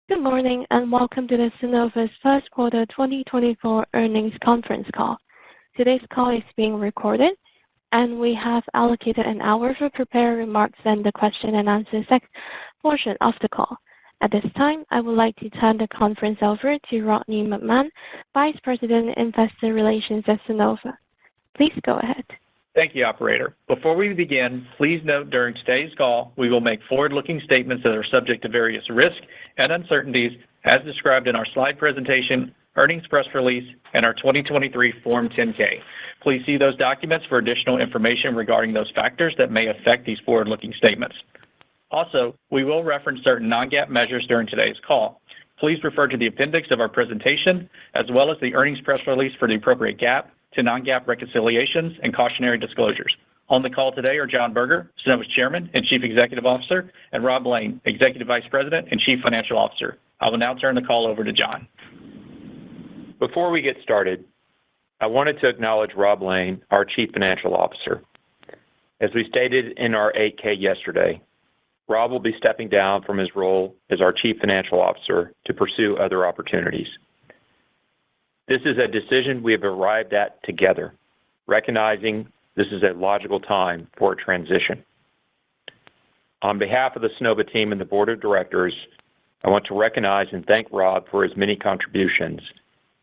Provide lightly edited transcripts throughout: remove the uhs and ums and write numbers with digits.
Good morning, and welcome to the Sunnova's first quarter 2024 earnings conference call. Today's call is being recorded, and we have allocated an hour for prepared remarks and the question and answer portion of the call. At this time, I would like to turn the conference over to Rodney McMahan, Vice President, Investor Relations at Sunnova. Please go ahead. Thank you, operator. Before we begin, please note during today's call, we will make forward-looking statements that are subject to various risks and uncertainties as described in our slide presentation, earnings press release, and our 2023 Form 10-K. Please see those documents for additional information regarding those factors that may affect these forward-looking statements. Also, we will reference certain non-GAAP measures during today's call. Please refer to the appendix of our presentation, as well as the earnings press release for the appropriate GAAP to non-GAAP reconciliations and cautionary disclosures. On the call today are John Berger, Sunnova's Chairman and Chief Executive Officer, and Rob Lane, Executive Vice President and Chief Financial Officer. I will now turn the call over to John. Before we get started, I wanted to acknowledge Rob Lane, our Chief Financial Officer. As we stated in our 8-K yesterday, Rob will be stepping down from his role as our Chief Financial Officer to pursue other opportunities. This is a decision we have arrived at together, recognizing this is a logical time for a transition. On behalf of the Sunnova team and the board of directors, I want to recognize and thank Rob for his many contributions,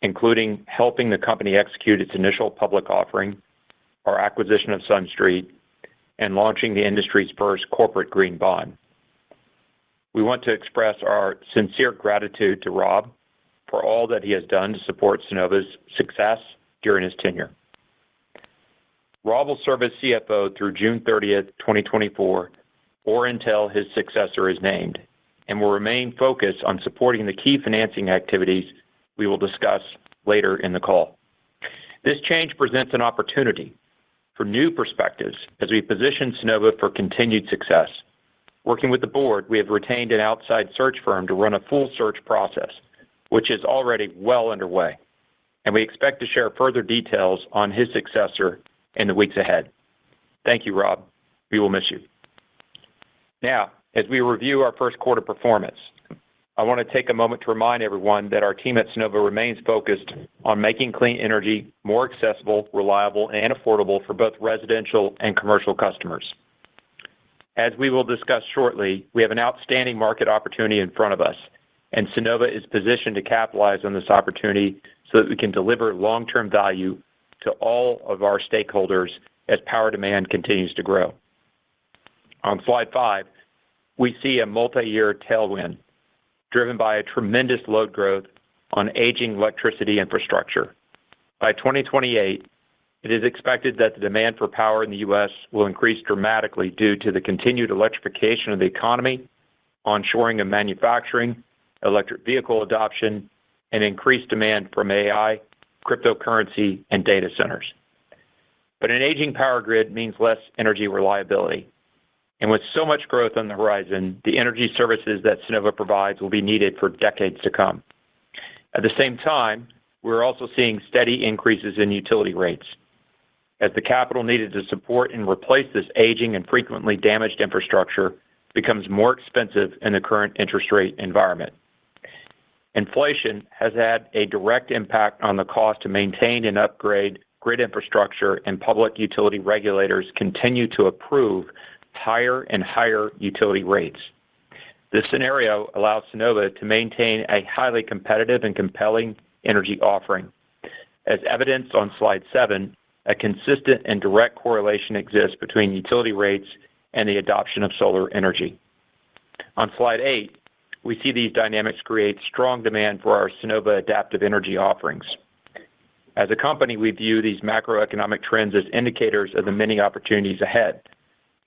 including helping the company execute its initial public offering, our acquisition of SunStreet, and launching the industry's first corporate green bond. We want to express our sincere gratitude to Rob for all that he has done to support Sunnova's success during his tenure. Rob will serve as CFO through June 30th, 2024, or until his successor is named, and will remain focused on supporting the key financing activities we will discuss later in the call. This change presents an opportunity for new perspectives as we position Sunnova for continued success. Working with the board, we have retained an outside search firm to run a full search process, which is already well underway, and we expect to share further details on his successor in the weeks ahead. Thank you, Rob. We will miss you. Now, as we review our first quarter performance, I want to take a moment to remind everyone that our team at Sunnova remains focused on making clean energy more accessible, reliable, and affordable for both residential and commercial customers. As we will discuss shortly, we have an outstanding market opportunity in front of us, and Sunnova is positioned to capitalize on this opportunity so that we can deliver long-term value to all of our stakeholders as power demand continues to grow. On slide 5, we see a multi-year tailwind driven by a tremendous load growth on aging electricity infrastructure. By 2028, it is expected that the demand for power in the U.S. will increase dramatically due to the continued electrification of the economy, onshoring of manufacturing, electric vehicle adoption, and increased demand from AI, cryptocurrency, and data centers. But an aging power grid means less energy reliability. And with so much growth on the horizon, the energy services that Sunnova provides will be needed for decades to come. At the same time, we're also seeing steady increases in utility rates, as the capital needed to support and replace this aging and frequently damaged infrastructure becomes more expensive in the current interest rate environment. Inflation has had a direct impact on the cost to maintain and upgrade grid infrastructure, and public utility regulators continue to approve higher and higher utility rates. This scenario allows Sunnova to maintain a highly competitive and compelling energy offering. As evidenced on slide 7, a consistent and direct correlation exists between utility rates and the adoption of solar energy. On slide 8, we see these dynamics create strong demand for our Sunnova adaptive energy offerings. As a company, we view these macroeconomic trends as indicators of the many opportunities ahead.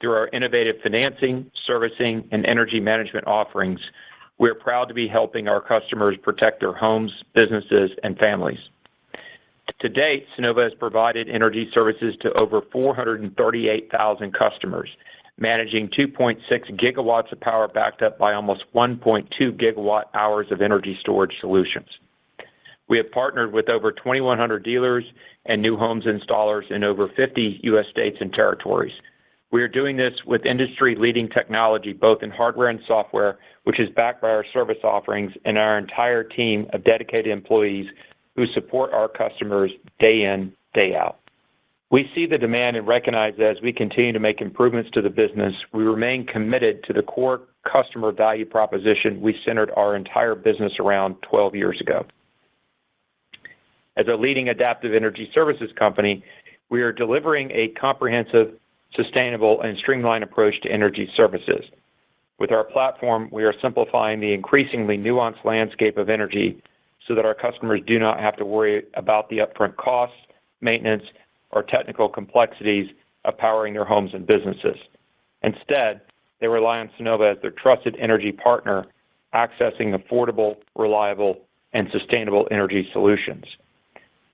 Through our innovative financing, servicing, and energy management offerings, we are proud to be helping our customers protect their homes, businesses, and families. To date, Sunnova has provided energy services to over 438,000 customers, managing 2.6 gigawatts of power backed up by almost 1.2 gigawatt hours of energy storage solutions. We have partnered with over 2,100 dealers and new homes installers in over 50 U.S. states and territories. We are doing this with industry-leading technology, both in hardware and software, which is backed by our service offerings and our entire team of dedicated employees who support our customers day in, day out. We see the demand and recognize that as we continue to make improvements to the business, we remain committed to the core customer value proposition we centered our entire business around 12 years ago. As a leading adaptive energy services company, we are delivering a comprehensive, sustainable, and streamlined approach to energy services. With our platform, we are simplifying the increasingly nuanced landscape of energy so that our customers do not have to worry about the upfront costs, maintenance, or technical complexities of powering their homes and businesses. Instead, they rely on Sunnova as their trusted energy partner, accessing affordable, reliable, and sustainable energy solutions.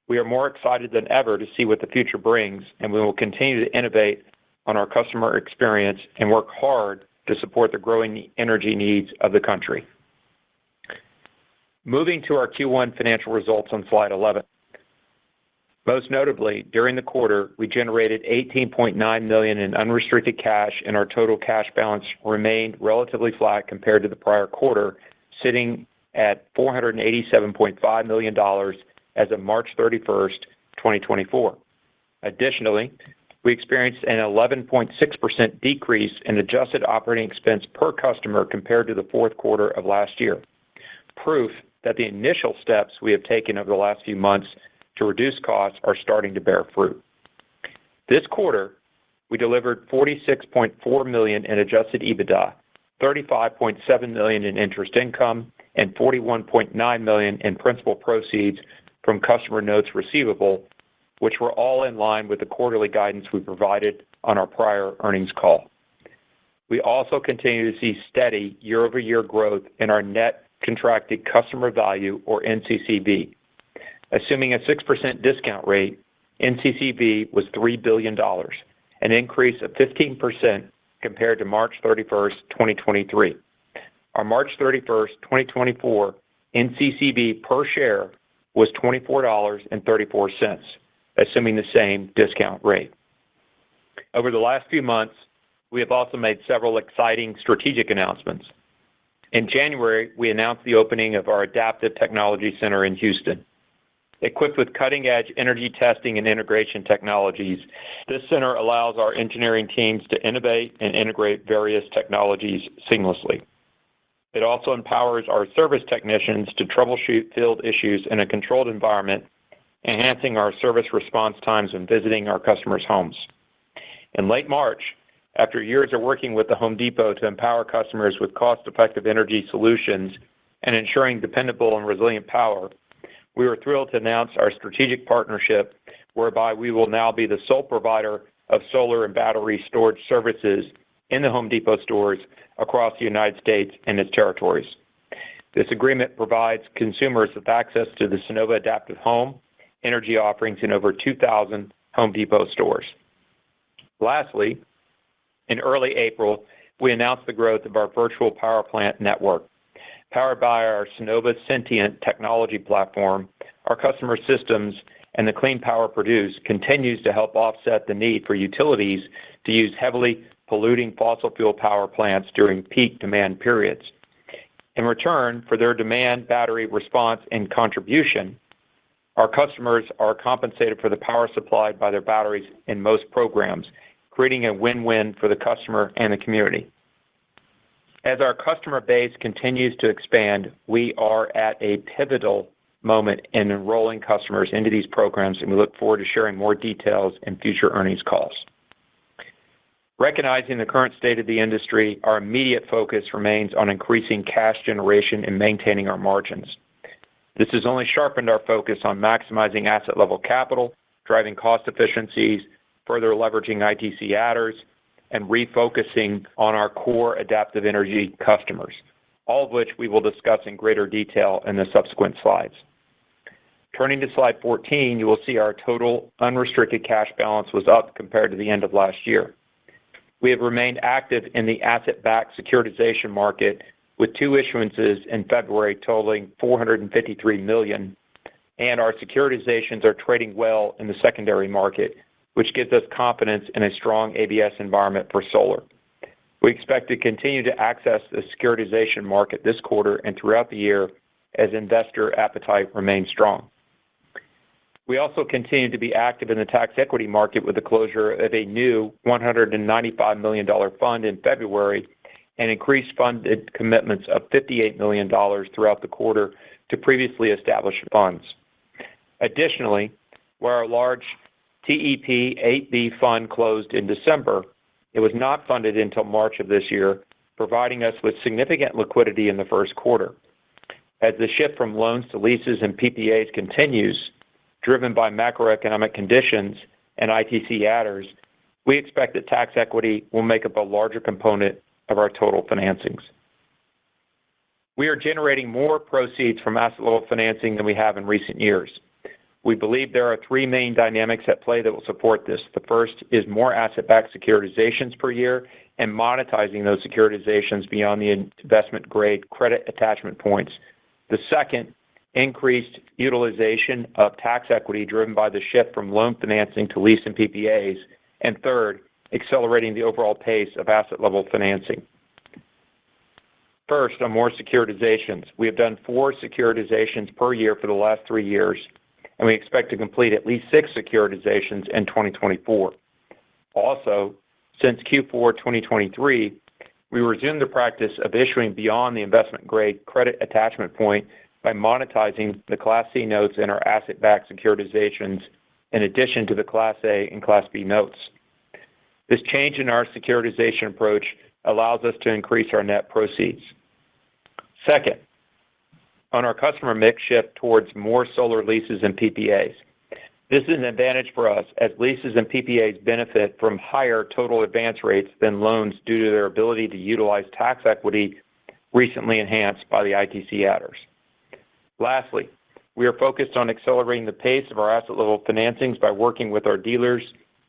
We are more excited than ever to see what the future brings, and we will continue to innovate on our customer experience and work hard to support the growing energy needs of the country. Moving to our Q1 financial results on slide 11. Most notably, during the quarter, we generated $18.9 million in unrestricted cash, and our total cash balance remained relatively flat compared to the prior quarter, sitting at $487.5 million as of March 31st, 2024. Additionally, we experienced an 11.6% decrease in adjusted operating expense per customer compared to the fourth quarter of last year, proof that the initial steps we have taken over the last few months to reduce costs are starting to bear fruit. This quarter, we delivered $46.4 million in adjusted EBITDA, $35.7 million in interest income, and $41.9 million in principal proceeds from customer notes receivable, which were all in line with the quarterly guidance we provided on our prior earnings call. We also continue to see steady year-over-year growth in our net contracted customer value, or NCCV. Assuming a 6% discount rate, NCCV was $3 billion, an increase of 15% compared to March 31st, 2023. Our March 31st, 2024 NCCV per share was $24.34, assuming the same discount rate. Over the last few months, we have also made several exciting strategic announcements. In January, we announced the opening of our Adaptive Technology Center in Houston. Equipped with cutting-edge energy testing and integration technologies, this center allows our engineering teams to innovate and integrate various technologies seamlessly. It also empowers our service technicians to troubleshoot field issues in a controlled environment, enhancing our service response times when visiting our customers' homes. In late March, after years of working with the Home Depot to empower customers with cost-effective energy solutions and ensuring dependable and resilient power, we were thrilled to announce our strategic partnership, whereby we will now be the sole provider of solar and battery storage services in the Home Depot stores across the United States and its territories. This agreement provides consumers with access to the Sunnova Adaptive Home energy offerings in over 2,000 Home Depot stores. Lastly, in early April, we announced the growth of our virtual power plant network. Powered by our Sunnova Sentient technology platform, our customer systems and the clean power produced continues to help offset the need for utilities to use heavily polluting fossil fuel power plants during peak demand periods. In return for their demand, battery response, and contribution, our customers are compensated for the power supplied by their batteries in most programs, creating a win-win for the customer and the community. As our customer base continues to expand, we are at a pivotal moment in enrolling customers into these programs, and we look forward to sharing more details in future earnings calls. Recognizing the current state of the industry, our immediate focus remains on increasing cash generation and maintaining our margins. This has only sharpened our focus on maximizing asset-level capital, driving cost efficiencies, further leveraging ITC adders, and refocusing on our core adaptive energy customers, all of which we will discuss in greater detail in the subsequent slides. Turning to slide 14, you will see our total unrestricted cash balance was up compared to the end of last year. We have remained active in the asset-backed securitization market with 2 issuances in February totaling $453 million, and our securitizations are trading well in the secondary market, which gives us confidence in a strong ABS environment for solar. We expect to continue to access the securitization market this quarter and throughout the year as investor appetite remains strong. We also continue to be active in the tax equity market with the closure of a new $195 million fund in February and increased funded commitments of $58 million throughout the quarter to previously established funds. Additionally, where our large TEP 8B fund closed in December, it was not funded until March of this year, providing us with significant liquidity in the first quarter. As the shift from loans to leases and PPAs continues, driven by macroeconomic conditions and ITC adders, we expect that tax equity will make up a larger component of our total financings. We are generating more proceeds from asset-level financing than we have in recent years. We believe there are three main dynamics at play that will support this. The first is more asset-backed securitizations per year and monetizing those securitizations beyond the investment-grade credit attachment points. The second, increased utilization of tax equity driven by the shift from loan financing to lease and PPAs. And third, accelerating the overall pace of asset-level financing. First, on more securitizations. We have done 4 securitizations per year for the last 3 years, and we expect to complete at least 6 securitizations in 2024. Also, since Q4 2023, we resumed the practice of issuing beyond the investment-grade credit attachment point by monetizing the Class C notes in our asset-backed securitizations in addition to the Class A and Class B notes. This change in our securitization approach allows us to increase our net proceeds. Second, on our customer mix shift towards more solar leases and PPAs. This is an advantage for us as leases and PPAs benefit from higher total advance rates than loans due to their ability to utilize tax equity recently enhanced by the ITC adders. Lastly, we are focused on accelerating the pace of our asset-level financings by working with our dealers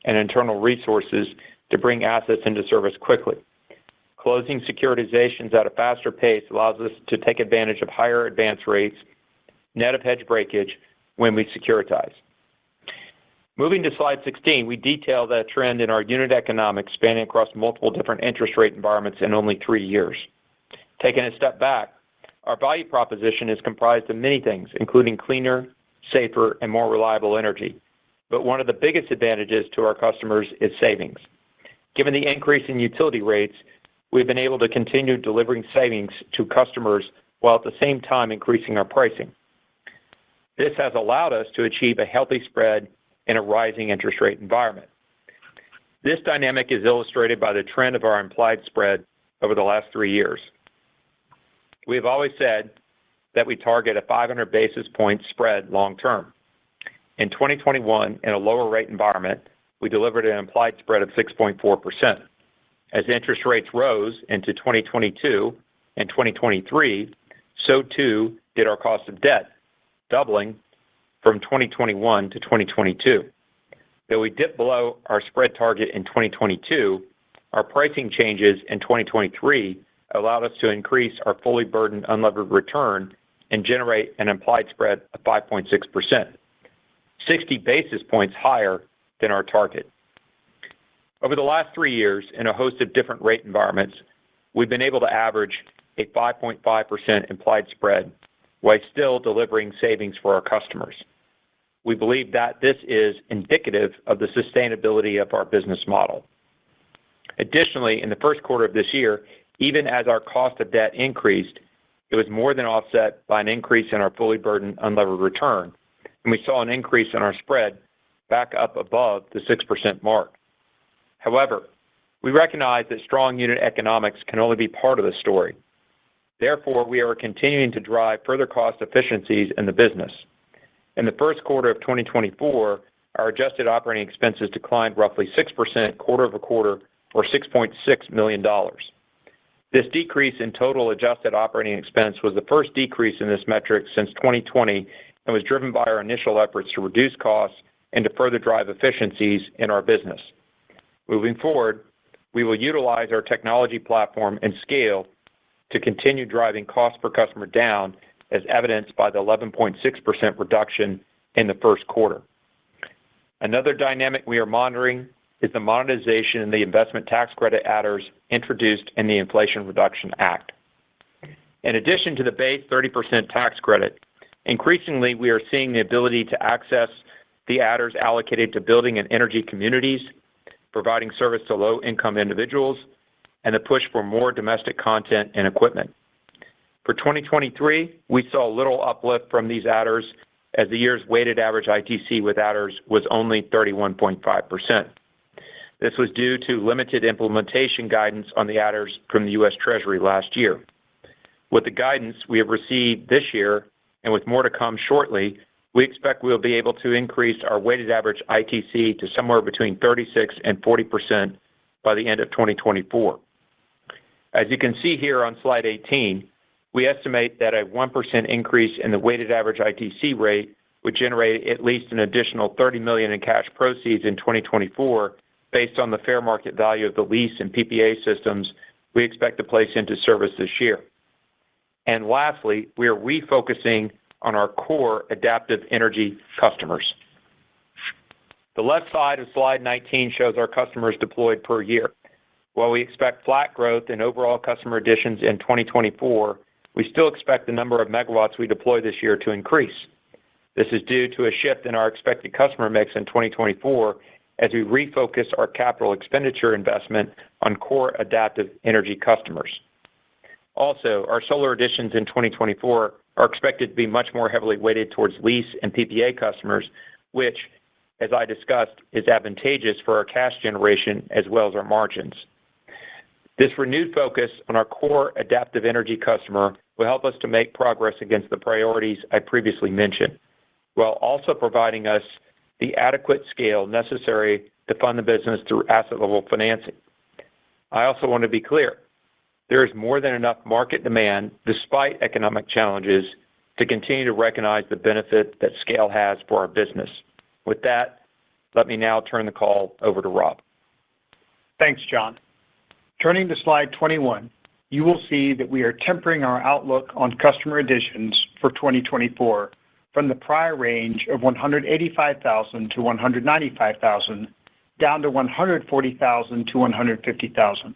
and internal resources to bring assets into service quickly. Closing securitizations at a faster pace allows us to take advantage of higher advance rates, net of hedge breakage, when we securitize. Moving to slide 16, we detail the trend in our unit economics spanning across multiple different interest rate environments in only 3 years. Taking a step back, our value proposition is comprised of many things, including cleaner, safer, and more reliable energy. But one of the biggest advantages to our customers is savings. Given the increase in utility rates, we've been able to continue delivering savings to customers while at the same time increasing our pricing. This has allowed us to achieve a healthy spread in a rising interest rate environment. This dynamic is illustrated by the trend of our implied spread over the last 3 years. We have always said that we target a 500 basis point spread long term. In 2021, in a lower rate environment, we delivered an implied spread of 6.4%. As interest rates rose into 2022 and 2023, so too did our cost of debt, doubling from 2021 to 2022. Though we dipped below our spread target in 2022, our pricing changes in 2023 allowed us to increase our fully burdened unlevered return and generate an implied spread of 5.6%, 60 basis points higher than our target. Over the last 3 years, in a host of different rate environments, we've been able to average a 5.5% implied spread while still delivering savings for our customers. We believe that this is indicative of the sustainability of our business model. Additionally, in the first quarter of this year, even as our cost of debt increased, it was more than offset by an increase in our fully burdened unlevered return, and we saw an increase in our spread back up above the 6% mark. However, we recognize that strong unit economics can only be part of the story. Therefore, we are continuing to drive further cost efficiencies in the business. In the first quarter of 2024, our adjusted operating expenses declined roughly 6% quarter-over-quarter, or $6.6 million. This decrease in total adjusted operating expense was the first decrease in this metric since 2020 and was driven by our initial efforts to reduce costs and to further drive efficiencies in our business. Moving forward, we will utilize our technology platform and scale to continue driving cost per customer down, as evidenced by the 11.6% reduction in the first quarter. Another dynamic we are monitoring is the monetization of the investment tax credit adders introduced in the Inflation Reduction Act. In addition to the base 30% tax credit, increasingly we are seeing the ability to access the adders allocated to building and energy communities, providing service to low-income individuals, and the push for more domestic content and equipment. For 2023, we saw little uplift from these adders as the year's weighted average ITC with adders was only 31.5%. This was due to limited implementation guidance on the adders from the U.S. Treasury last year. With the guidance we have received this year, and with more to come shortly, we expect we will be able to increase our weighted average ITC to somewhere between 36 and 40% by the end of 2024. As you can see here on slide 18, we estimate that a 1% increase in the weighted average ITC rate would generate at least an additional $30 million in cash proceeds in 2024 based on the fair market value of the lease and PPA systems we expect to place into service this year. And lastly, we are refocusing on our core adaptive energy customers. The left side of slide 19 shows our customers deployed per year. While we expect flat growth in overall customer additions in 2024, we still expect the number of megawatts we deploy this year to increase. This is due to a shift in our expected customer mix in 2024 as we refocus our capital expenditure investment on core adaptive energy customers. Also, our solar additions in 2024 are expected to be much more heavily weighted towards lease and PPA customers, which, as I discussed, is advantageous for our cash generation as well as our margins. This renewed focus on our core adaptive energy customer will help us to make progress against the priorities I previously mentioned, while also providing us the adequate scale necessary to fund the business through asset-level financing. I also want to be clear, there is more than enough market demand, despite economic challenges, to continue to recognize the benefit that scale has for our business. With that, let me now turn the call over to Rob. Thanks, John. Turning to slide 21, you will see that we are tempering our outlook on customer additions for 2024 from the prior range of 185,000 to 195,000 down to 140,000 to 150,000.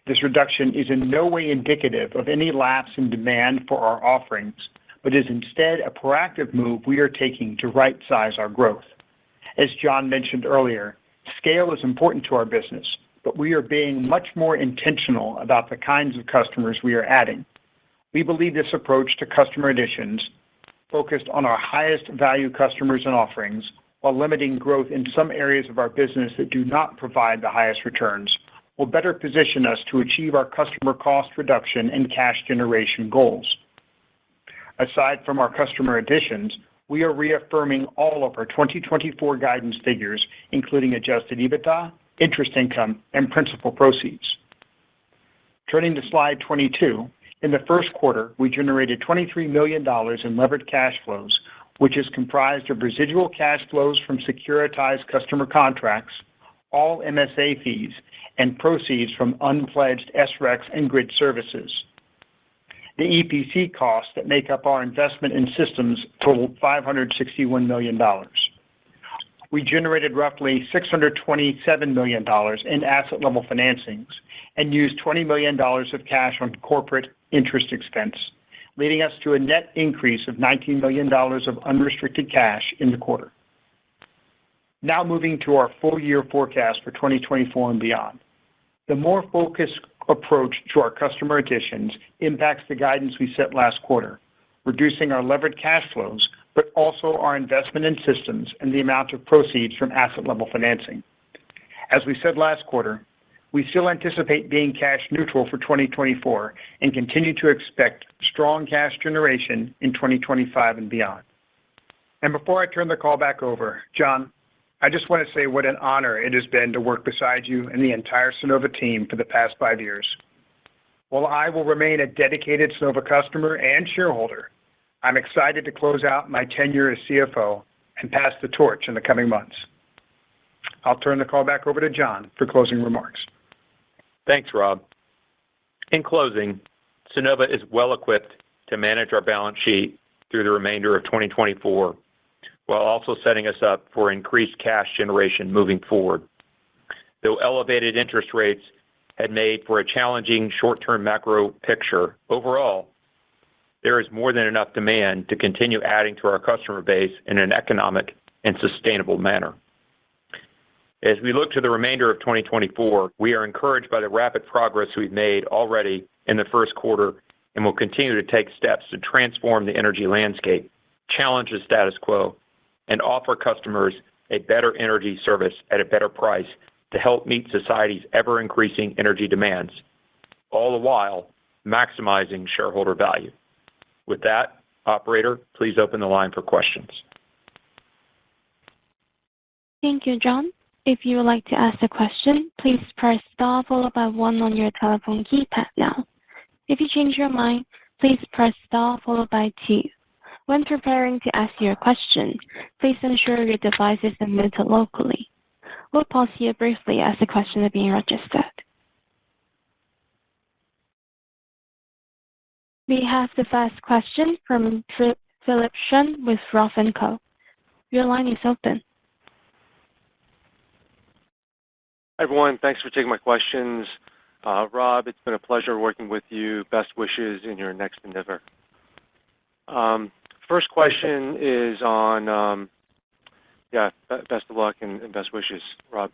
This reduction is in no way indicative of any lapse in demand for our offerings, but is instead a proactive move we are taking to right-size our growth. As John mentioned earlier, scale is important to our business, but we are being much more intentional about the kinds of customers we are adding. We believe this approach to customer additions, focused on our highest value customers and offerings, while limiting growth in some areas of our business that do not provide the highest returns, will better position us to achieve our customer cost reduction and cash generation goals. Aside from our customer additions, we are reaffirming all of our 2024 guidance figures, including adjusted EBITDA, interest income, and principal proceeds. Turning to slide 22, in the first quarter, we generated $23 million in levered cash flows, which is comprised of residual cash flows from securitized customer contracts, all MSA fees, and proceeds from unpledged SRECs and grid services. The EPC costs that make up our investment in systems totaled $561 million. We generated roughly $627 million in asset-level financings and used $20 million of cash on corporate interest expense, leading us to a net increase of $19 million of unrestricted cash in the quarter. Now moving to our full-year forecast for 2024 and beyond. The more focused approach to our customer additions impacts the guidance we set last quarter, reducing our levered cash flows, but also our investment in systems and the amount of proceeds from asset-level financing. As we said last quarter, we still anticipate being cash neutral for 2024 and continue to expect strong cash generation in 2025 and beyond. And before I turn the call back over, John, I just want to say what an honor it has been to work beside you and the entire Sunnova team for the past 5 years. While I will remain a dedicated Sunnova customer and shareholder, I'm excited to close out my tenure as CFO and pass the torch in the coming months. I'll turn the call back over to John for closing remarks. Thanks, Rob. In closing, Sunnova is well equipped to manage our balance sheet through the remainder of 2024 while also setting us up for increased cash generation moving forward. Though elevated interest rates had made for a challenging short-term macro picture, overall, there is more than enough demand to continue adding to our customer base in an economic and sustainable manner. As we look to the remainder of 2024, we are encouraged by the rapid progress we've made already in the first quarter and will continue to take steps to transform the energy landscape, challenge the status quo, and offer customers a better energy service at a better price to help meet society's ever-increasing energy demands, all the while maximizing shareholder value. With that, operator, please open the line for questions. Thank you, John. If you would like to ask a question, please press star followed by 1 on your telephone keypad now. If you change your mind, please press star followed by 2. When preparing to ask your question, please ensure your device is unmuted locally. We'll pause here briefly as the questions are being registered. We have the first question from Philip Shen with Roth & Co. Your line is open. Hi, everyone. Thanks for taking my questions. Rob, it's been a pleasure working with you. Best wishes in your next endeavor. First question is on, best of luck and best wishes, Rob.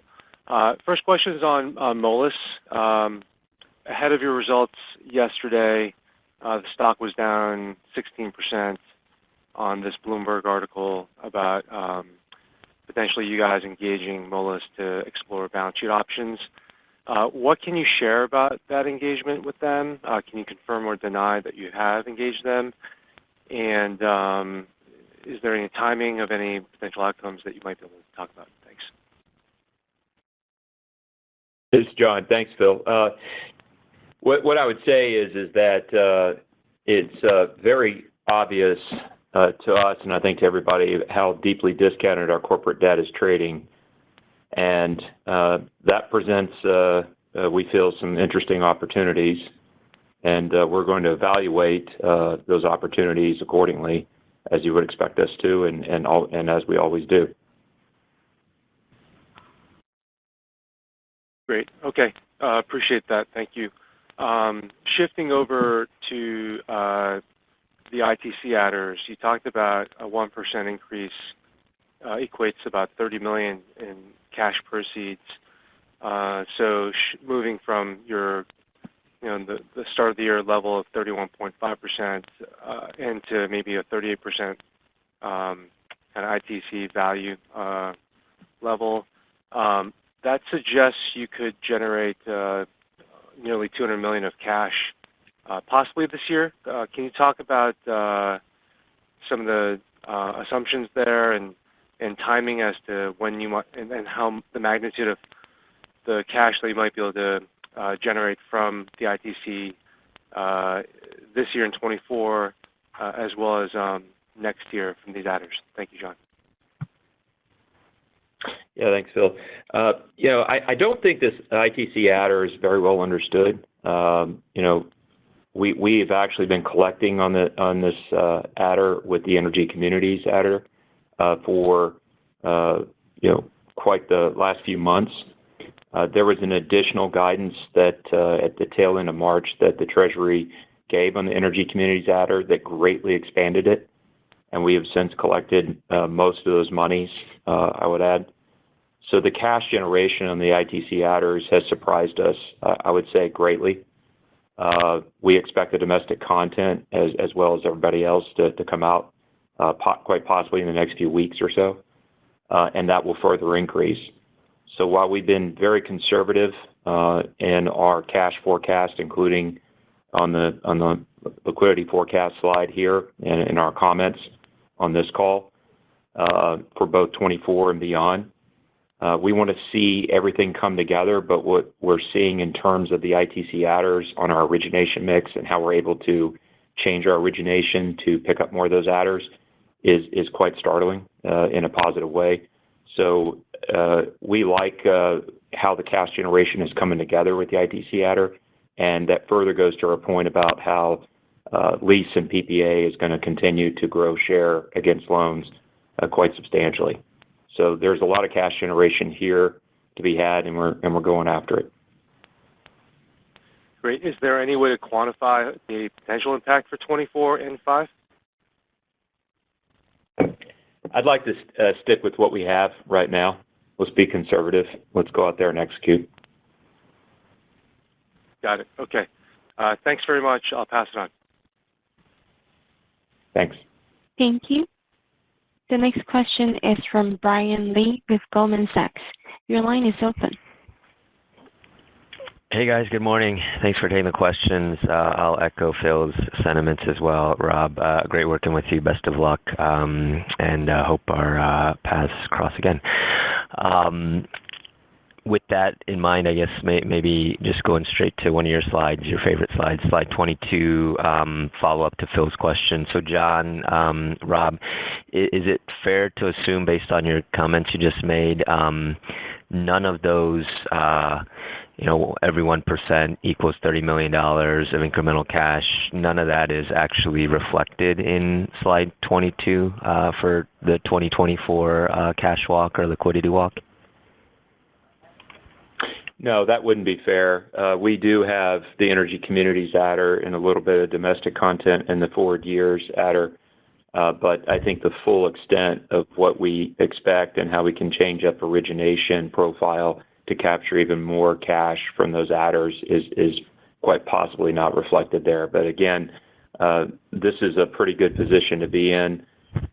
First question is on Moelis. Ahead of your results yesterday, the stock was down 16% on this Bloomberg article about potentially you guys engaging Moelis to explore balance sheet options. What can you share about that engagement with them? Can you confirm or deny that you have engaged them? And is there any timing of any potential outcomes that you might be able to talk about? Thanks. This is John. Thanks, Phil. What I would say is that it's very obvious to us, and I think to everybody, how deeply discounted our corporate debt is trading. And that presents, we feel, some interesting opportunities, and we're going to evaluate those opportunities accordingly, as you would expect us to, and as we always do. Great. Okay. Appreciate that. Thank you. Shifting over to the ITC adders, you talked about a 1% increase equates to about $30 million in cash proceeds. So moving from your, the start of the year level of 31.5% into maybe a 38% kind of ITC value level, that suggests you could generate nearly $200 million of cash possibly this year. Can you talk about some of the assumptions there and timing as to when you might and how the magnitude of the cash that you might be able to generate from the ITC this year in 24, as well as next year from these adders? Thank you, John. Yeah, thanks, Phil. I don't think this ITC adder is very well understood. We've actually been collecting on this adder with the Energy Communities adder for quite the last few months. There was an additional guidance that at the tail end of March that the Treasury gave on the Energy Communities adder that greatly expanded it, and we have since collected most of those monies, I would add. So the cash generation on the ITC adders has surprised us, I would say, greatly. We expect the domestic content, as well as everybody else, to come out quite possibly in the next few weeks or so, and that will further increase. So while we've been very conservative in our cash forecast, including on the liquidity forecast slide here and in our comments on this call for both 24 and beyond, we want to see everything come together, but what we're seeing in terms of the ITC adders on our origination mix and how we're able to change our origination to pick up more of those adders is quite startling in a positive way. So we like how the cash generation is coming together with the ITC adder, and that further goes to our point about how lease and PPA is going to continue to grow share against loans quite substantially. So there's a lot of cash generation here to be had, and we're going after it. Great. Is there any way to quantify the potential impact for 24 and 5? I'd like to stick with what we have right now. Let's be conservative. Let's go out there and execute. Got it. Okay. Thanks very much. I'll pass it on. Thanks. Thank you. The next question is from Brian Lee with Goldman Sachs. Your line is open. Hey guys, good morning. Thanks for taking the questions. I'll echo Phil's sentiments as well. Rob, great working with you. Best of luck, and hope our paths cross again. With that in mind, I guess maybe just going straight to one of your slides, your favorite slides, slide 22, follow-up to Phil's question. So John, Rob, is it fair to assume based on your comments you just made, none of those, every 1% equals $30 million of incremental cash, none of that is actually reflected in slide 22 for the 2024 cash walk or liquidity walk? No, that wouldn't be fair. We do have the energy communities adder and a little bit of domestic content in the forward years adder, but I think the full extent of what we expect and how we can change up origination profile to capture even more cash from those adders is quite possibly not reflected there. But again, this is a pretty good position to be in,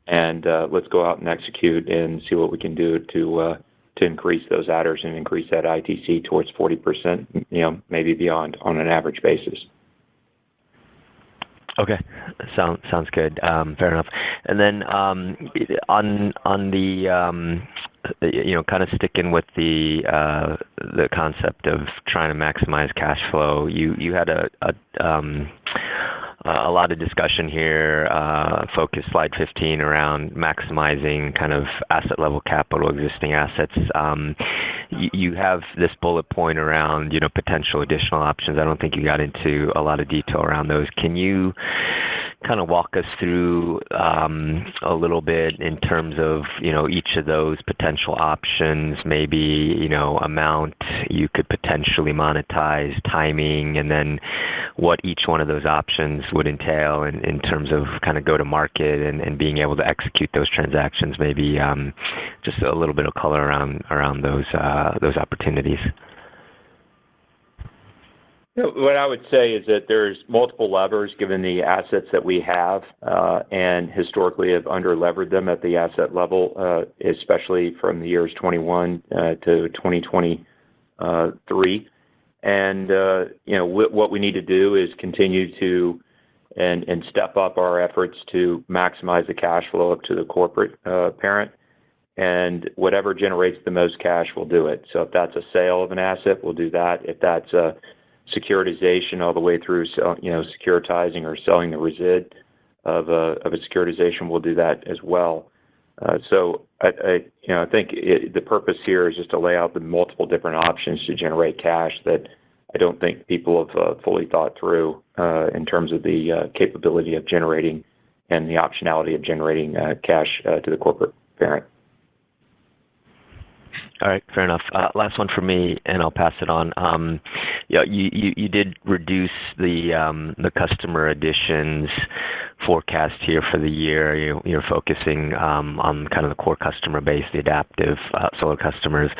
and let's go out and execute and see what we can do to increase those adders and increase that ITC towards 40%, maybe beyond on an average basis. Okay, sounds good. Fair enough. And then on the kind of sticking with the concept of trying to maximize cash flow, you had a lot of discussion here, focus slide 15 around maximizing kind of asset level capital, existing assets. You have this bullet point around, potential additional options. I don't think you got into a lot of detail around those. Can you kind of walk us through a little bit in terms of, each of those potential options, maybe, amount you could potentially monetize, timing, and then what each one of those options would entail in terms of kind of go to market and being able to execute those transactions, maybe just a little bit of color around those opportunities. What I would say is that there's multiple levers given the assets that we have and historically have under-levered them at the asset level, especially from the years 21 to 2023. And, what we need to do is continue to and step up our efforts to maximize the cash flow up to the corporate parent. And whatever generates the most cash, we'll do it. So if that's a sale of an asset, we'll do that. If that's a securitization all the way through, securitizing or selling the resid of a securitization, we'll do that as well. So I think the purpose here is just to lay out the multiple different options to generate cash that I don't think people have fully thought through in terms of the capability of generating and the optionality of generating cash to the corporate parent. All right, fair enough. Last one for me, and I'll pass it on. You did reduce the customer additions forecast here for the year. You're focusing on kind of the core customer base, the adaptive solar customers.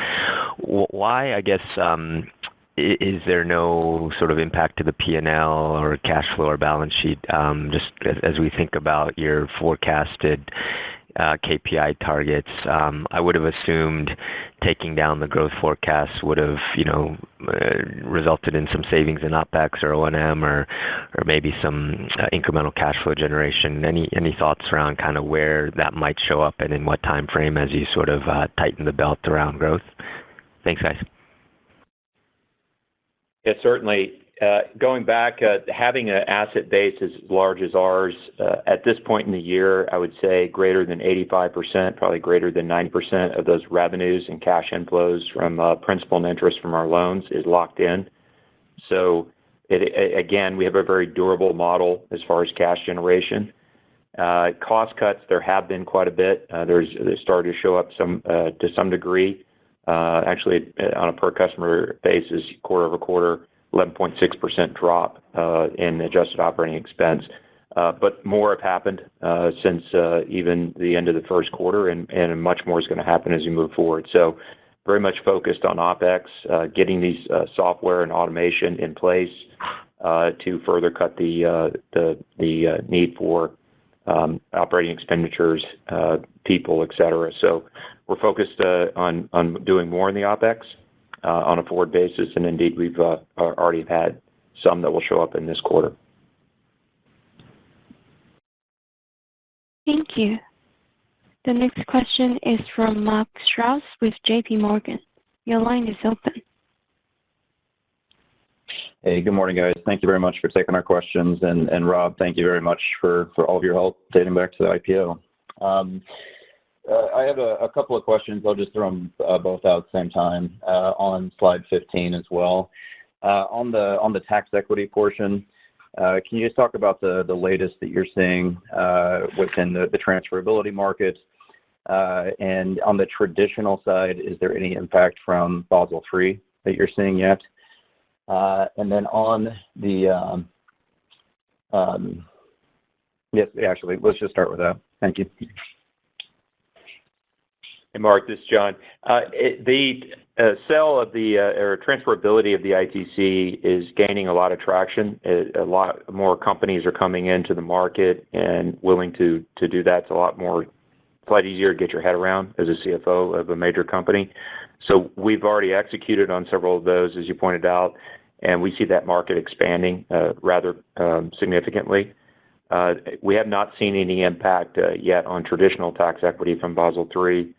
Why, I guess, is there no sort of impact to the P&L or cash flow or balance sheet? Just as we think about your forecasted KPI targets, I would have assumed taking down the growth forecast would have, resulted in some savings in OpEx or O&M or maybe some incremental cash flow generation. Any thoughts around kind of where that might show up and in what time frame as you sort of tighten the belt around growth? Thanks, guys. Yeah, certainly. Going back, having an asset base as large as ours, at this point in the year, I would say greater than 85%, probably greater than 90% of those revenues and cash inflows from principal and interest from our loans is locked in. So, again, we have a very durable model as far as cash generation. Cost cuts, there have been quite a bit. They're starting to show up to some degree. Actually, on a per customer basis, quarter over quarter, 11.6% drop in adjusted operating expense. But more have happened since even the end of the first quarter, and much more is going to happen as we move forward. So very much focused on OpEx, getting these software and automation in place to further cut the need for operating expenditures, people, et cetera. So we're focused on doing more in the OpEx on a forward basis, and indeed we've already had some that will show up in this quarter. Thank you. The next question is from Mark Strauss with JP Morgan. Your line is open. Hey, good morning, guys. Thank you very much for taking our questions. And Rob, thank you very much for all of your help dating back to the IPO. I have a couple of questions. I'll just throw them both out at the same time on slide 15 as well. On the tax equity portion, can you just talk about the latest that you're seeing within the transferability market? And on the traditional side, is there any impact from Basel III that you're seeing yet? And then on the yes, actually, let's just start with that. Thank you. Hey, Mark, this is John. The sale of the or transferability of the ITC is gaining a lot of traction. A lot more companies are coming into the market and willing to do that. It's a lot easier to get your head around as a CFO of a major company. So we've already executed on several of those, as you pointed out, and we see that market expanding rather significantly. We have not seen any impact yet on traditional tax equity from Basel III.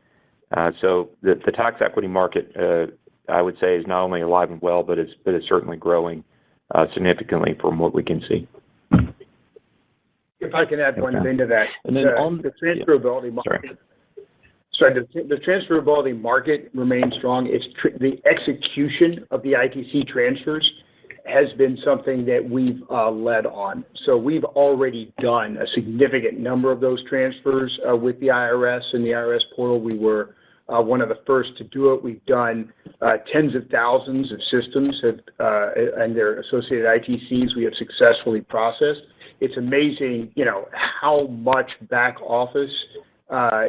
So the tax equity market, I would say, is not only alive and well, but it's certainly growing significantly from what we can see. If I can add one thing to that, and then on the transferability market. Sorry, the transferability market remains strong. It's the execution of the ITC transfers has been something that we've led on. So we've already done a significant number of those transfers with the IRS and the IRS portal. We were one of the first to do it. We've done tens of thousands of systems and their associated ITCs we have successfully processed. It's amazing, how much back office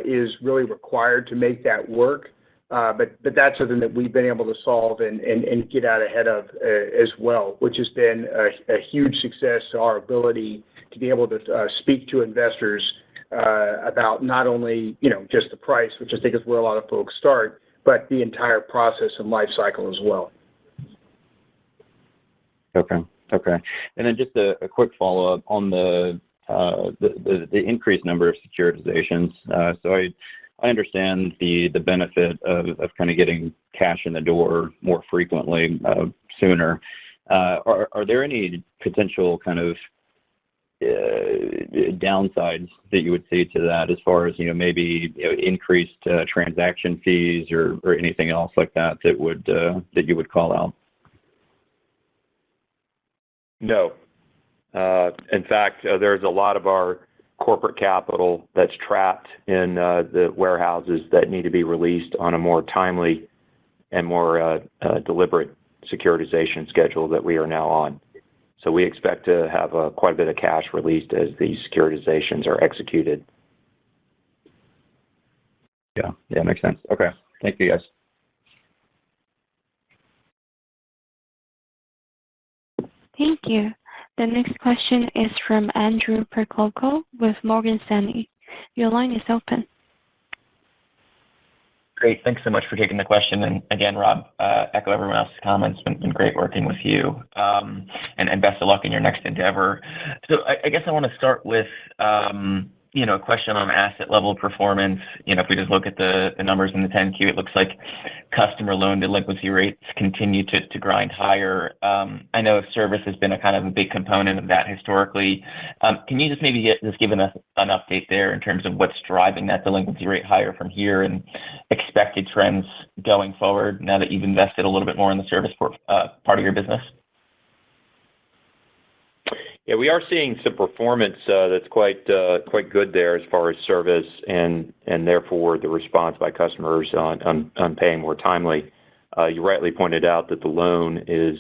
is really required to make that work. But that's something that we've been able to solve and get out ahead of as well, which has been a huge success to our ability to be able to speak to investors about not only, just the price, which I think is where a lot of folks start, but the entire process and life cycle as well. Okay. And then just a quick follow-up on the increased number of securitizations. So I understand the benefit of kind of getting cash in the door more frequently, sooner. Are there any potential kind of downsides that you would see to that as far as, maybe increased transaction fees or anything else like that that you would call out? No. In fact, there's a lot of our corporate capital that's trapped in the warehouses that need to be released on a more timely and more deliberate securitization schedule that we are now on. So we expect to have quite a bit of cash released as these securitizations are executed. Yeah, makes sense. Okay, thank you, guys. Thank you. The next question is from Andrew Percoco with Morgan Stanley. Your line is open. Great. Thanks so much for taking the question. And again, Rob, echo everyone else's comments. It's been great working with you. And best of luck in your next endeavor. So I guess I want to start with, a question on asset level performance. If we just look at the numbers in the 10Q, it looks like customer loan delinquency rates continue to grind higher. I know service has been a kind of a big component of that historically. Can you just maybe give us an update there in terms of what's driving that delinquency rate higher from here and expected trends going forward now that you've invested a little bit more in the service part of your business? Yeah, we are seeing some performance that's quite good there as far as service and therefore the response by customers on paying more timely. You rightly pointed out that the loan is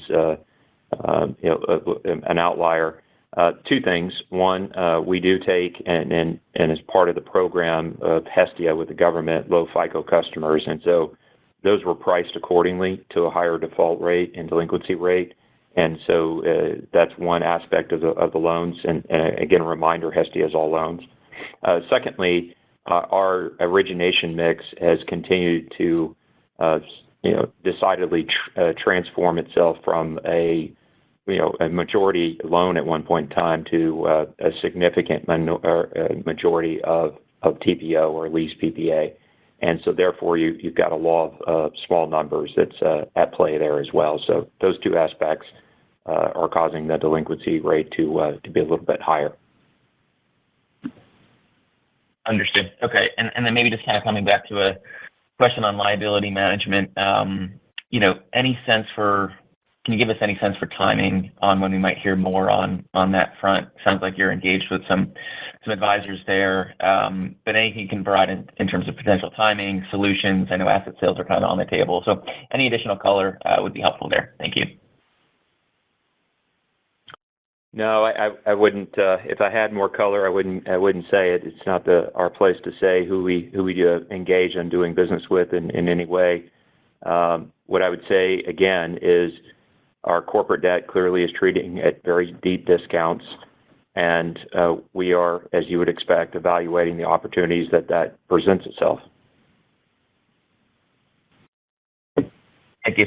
an outlier. Two things. One, we do take and as part of the program of Hestia with the government, low FICO customers, and so those were priced accordingly to a higher default rate and delinquency rate. And so that's one aspect of the loans. And again, a reminder, Hestia is all loans. Secondly, our origination mix has continued to decidedly transform itself from a majority loan at one point in time to a significant majority of TPO or lease PPA. And so therefore, you've got a law of small numbers that's at play there as well. So those two aspects are causing the delinquency rate to be a little bit higher. Understood. Okay. And then maybe just kind of coming back to a question on liability management, any sense can you give us any sense for timing on when we might hear more on that front? Sounds like you're engaged with some advisors there, but anything you can provide in terms of potential timing, solutions? I know asset sales are kind of on the table, so any additional color would be helpful there. Thank you. No, I wouldn't. If I had more color, I wouldn't say it. It's not our place to say who we engage in doing business with in any way. What I would say again is our corporate debt clearly is trading at very deep discounts, and we are, as you would expect, evaluating the opportunities that presents itself. Thank you.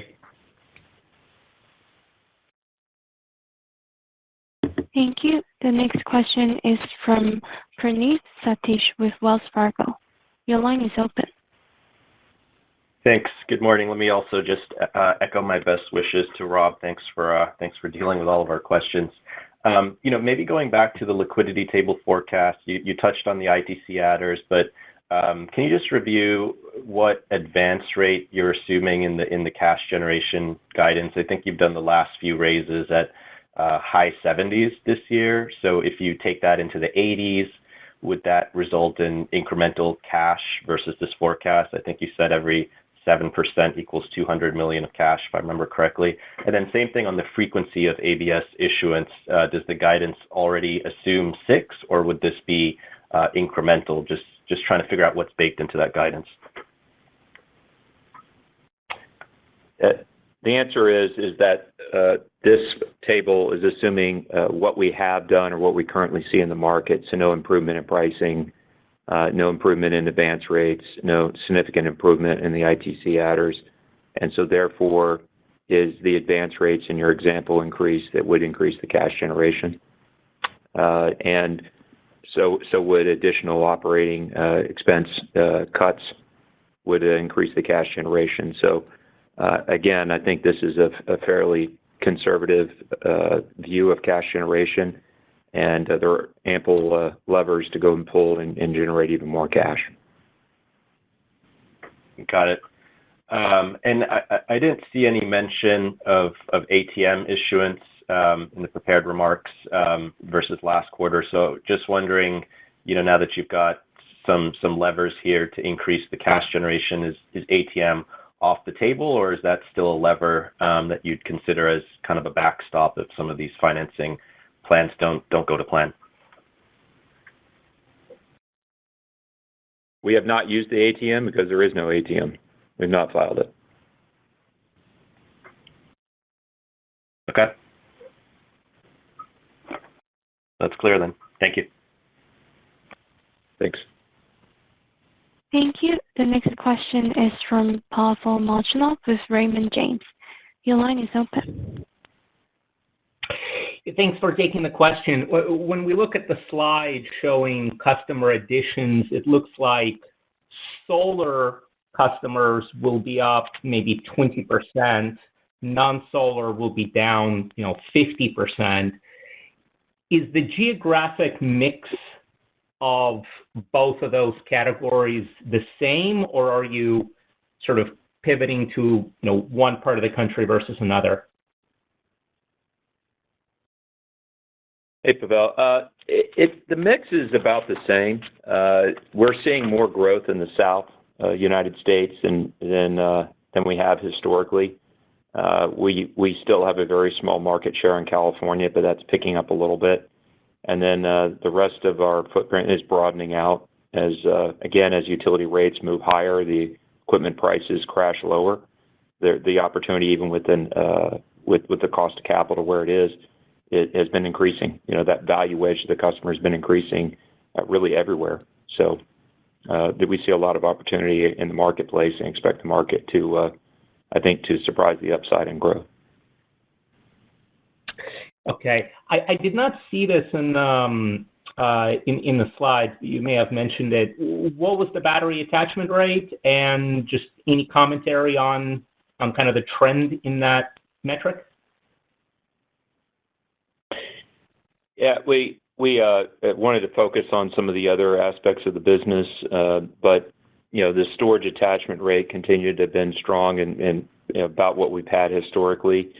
Thank you. The next question is from Praneeth Satish with Wells Fargo. Your line is open. Thanks. Good morning. Let me also just echo my best wishes to Rob. Thanks for dealing with all of our questions. Maybe going back to the liquidity table forecast, you touched on the ITC adders, but can you just review what advance rate you're assuming in the cash generation guidance? I think you've done the last few raises at high 70s this year. So if you take that into the 80s, would that result in incremental cash versus this forecast? I think you said every 7% equals $200 million of cash, if I remember correctly. And then same thing on the frequency of ABS issuance. Does the guidance already assume 6, or would this be incremental? Just trying to figure out what's baked into that guidance. The answer is that this table is assuming what we have done or what we currently see in the market, so no improvement in pricing, no improvement in advance rates, no significant improvement in the ITC adders. And so therefore, is the advance rates in your example increase, that would increase the cash generation. And so would additional operating expense cuts would increase the cash generation. So again, I think this is a fairly conservative view of cash generation, and there are ample levers to go and pull and generate even more cash. Got it. And I didn't see any mention of ATM issuance in the prepared remarks versus last quarter. So just wondering, now that you've got some levers here to increase the cash generation, is ATM off the table, or is that still a lever that you'd consider as kind of a backstop if some of these financing plans don't go to plan? We have not used the ATM because there is no ATM. We've not filed it. Okay. That's clear then. Thank you. Thanks. Thank you. The next question is from Pavel Molchanov with Raymond James. Your line is open. Thanks for taking the question. When we look at the slide showing customer additions, it looks like solar customers will be up maybe 20%, non-solar will be down, 50%. Is the geographic mix of both of those categories the same, or are you sort of pivoting to, one part of the country versus another? Hey, Pavel. The mix is about the same. We're seeing more growth in the South United States than we have historically. We still have a very small market share in California, but that's picking up a little bit. And then the rest of our footprint is broadening out as utility rates move higher, the equipment prices crash lower. The opportunity, even within with the cost of capital where it has been increasing. That value wedge to the customer has been increasing really everywhere. So we see a lot of opportunity in the marketplace and expect the market to, I think, to surprise the upside and growth. Okay. I did not see this in the slides, but you may have mentioned it. What was the battery attachment rate, and just any commentary on kind of the trend in that metric? Yeah, we wanted to focus on some of the other aspects of the business, but the storage attachment rate continued to have been strong and about what we've had historically.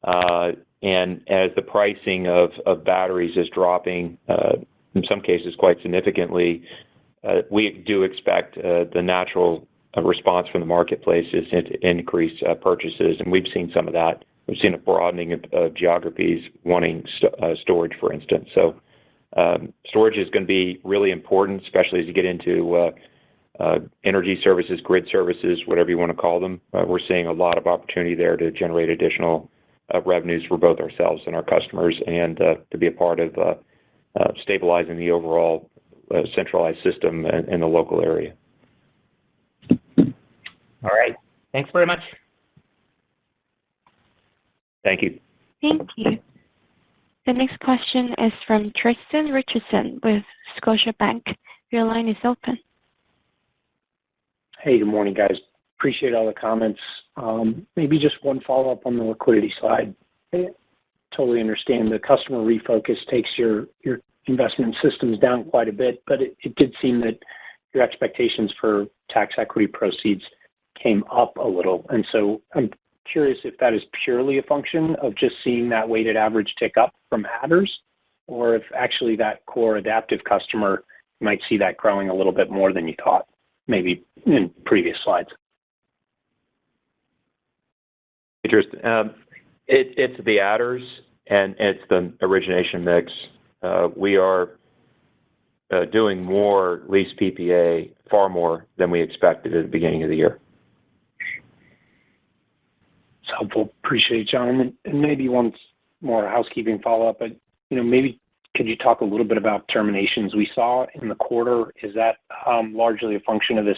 And as the pricing of batteries is dropping, in some cases quite significantly, we do expect the natural response from the marketplace is to increase purchases, and we've seen some of that. We've seen a broadening of geographies wanting storage, for instance. So storage is going to be really important, especially as you get into energy services, grid services, whatever you want to call them. We're seeing a lot of opportunity there to generate additional revenues for both ourselves and our customers, and to be a part of stabilizing the overall centralized system in the local area. All right. Thanks very much. Thank you. Thank you. The next question is from Tristan Richardson with Scotiabank. Your line is open. Hey, good morning, guys. Appreciate all the comments. Maybe just one follow-up on the liquidity slide. I totally understand the customer refocus takes your investment systems down quite a bit, but it did seem that your expectations for tax equity proceeds came up a little. And so I'm curious if that is purely a function of just seeing that weighted average tick up from adders, or if actually that core adaptive customer might see that growing a little bit more than you thought, maybe in previous slides. Interesting. It's the adders and it's the origination mix. We are doing more lease PPA, far more than we expected at the beginning of the year. It's helpful. Appreciate it, John. And maybe one more housekeeping follow-up, but maybe could you talk a little bit about terminations we saw in the quarter? Is that largely a function of this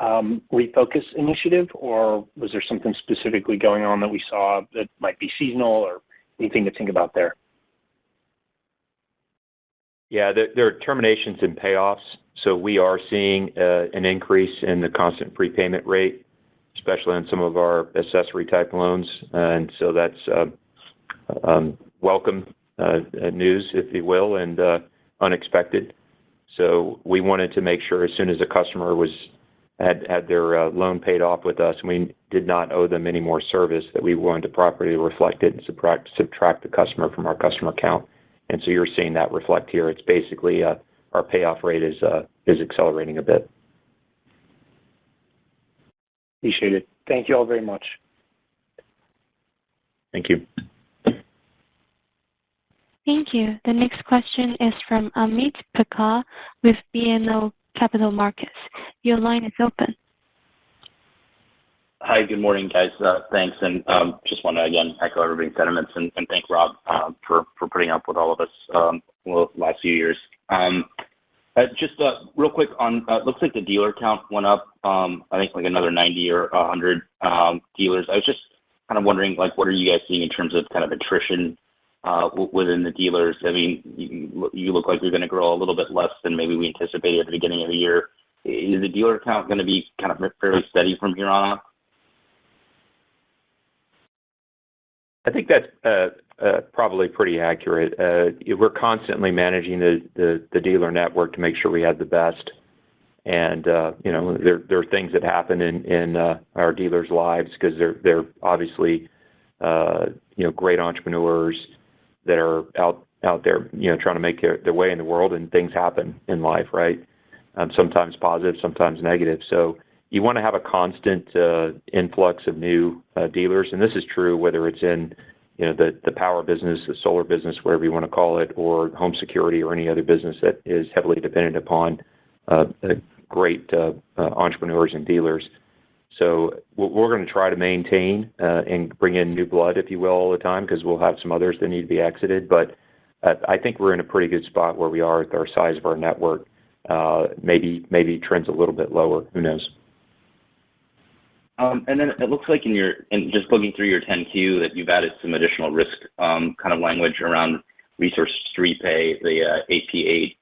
refocus initiative, or was there something specifically going on that we saw that might be seasonal, or anything to think about there? Yeah, there are terminations and payoffs. So we are seeing an increase in the constant prepayment rate, especially on some of our accessory type loans. And so that's welcome news, if you will, and unexpected. So we wanted to make sure as soon as a customer had their loan paid off with us, and we did not owe them any more service, that we wanted to properly reflect it and subtract the customer from our customer count. And so you're seeing that reflect here. It's basically our payoff rate is accelerating a bit. Appreciate it. Thank you all very much. Thank you. Thank you. The next question is from Amit Pakar with BMO Capital Markets. Your line is open. Hi, good morning, guys. Thanks, and just want to again echo everybody's sentiments and thank Rob for putting up with all of us the last few years. Just real quick on looks like the dealer count went up. I think like another 90 or 100 dealers. I was just kind of wondering, like, what are you guys seeing in terms of kind of attrition within the dealers? I mean, you look like you're going to grow a little bit less than maybe we anticipated at the beginning of the year. Is the dealer count going to be kind of fairly steady from here on out? I think that's probably pretty accurate. We're constantly managing the dealer network to make sure we have the best. And there are things that happen in our dealers' lives because they're obviously great entrepreneurs that are out out there, trying to make their way in the world, and things happen in life, right? Sometimes positive, sometimes negative. So you want to have a constant influx of new dealers, and this is true whether it's in the power business, the solar business, whatever you want to call it, or home security, or any other business that is heavily dependent upon great entrepreneurs and dealers. So we're going to try to maintain and bring in new blood, if you will, all the time, because we'll have some others that need to be exited. But I think we're in a pretty good spot where we are with our size of our network. Maybe trends a little bit lower. Who knows? And then it looks like in just looking through your 10Q that you've added some additional risk kind of language around resource to repay, the APA,